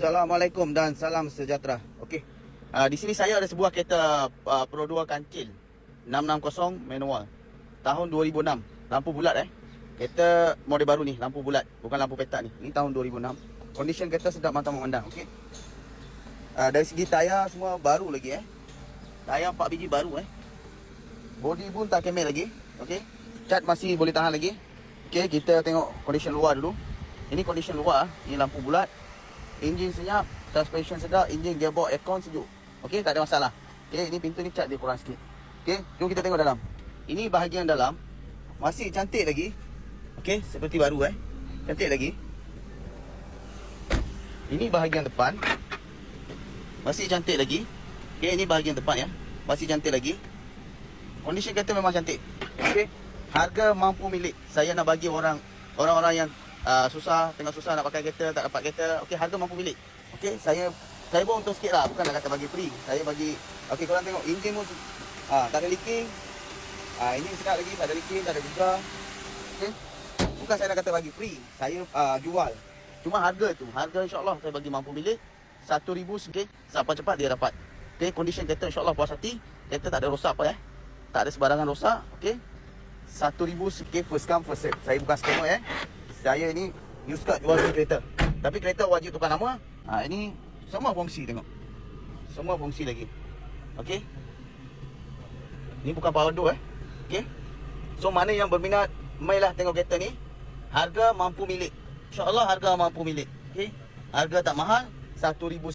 Assalamualaikum dan salam sejahtera. Okey. Di sini saya ada sebuah kereta Pro 2 kancil 660 manual tahun 2006. Lampu bulat Kereta model baru ni, lampu bulat, bukan lampu petak ni. Ni tahun 2006. Condition kereta sedap mata memandang, okey. Dari segi tayar semua baru lagi Tayar 4 biji baru Body pun tak kemel lagi, okey. Cat masih boleh tahan lagi. Okey, kita tengok condition luar dulu. Ini condition luar, ini lampu bulat. Enjin senyap, suspension sedap, enjin gearbox aircon sejuk. Okey, tak ada masalah. Okey, ini pintu ni cat dia kurang sikit. Okey, jom kita tengok dalam. Ini bahagian dalam masih cantik lagi. Okey, seperti baru Cantik lagi. Ini bahagian depan masih cantik lagi. Okey, ini bahagian depan masih cantik lagi. Kondisi kereta memang cantik. Okey, harga mampu milik. Saya nak bagi orang-orang yang tengah susah nak pakai kereta, tak dapat kereta. Okey, harga mampu milik. Okey, saya pun untung sikit lah, bukan nak kata bagi free. Saya bagi, okey, korang tengok enjin pun tak ada leaking. Enjin sedap lagi, tak ada leaking, tak ada juga. Okey, bukan saya nak kata bagi free, saya jual. Cuma harga insyaAllah saya bagi mampu milik 1,000 sikit, siapa cepat dia dapat. Okey, condition kereta insyaAllah puas hati. Kereta tak ada rosak apa tak ada sebarangan rosak. Okey, 1,000 sikit, first come first serve. Saya bukan scammer Saya ni new start jual kereta. Tapi kereta wajib tukar nama. Ini semua fungsi, tengok. Semua fungsi lagi. Okey. Ni bukan power door Okey. So mana yang berminat, mailah tengok kereta ni. Harga mampu milik. InsyaAllah harga mampu milik. Okey. Harga tak mahal, 1,000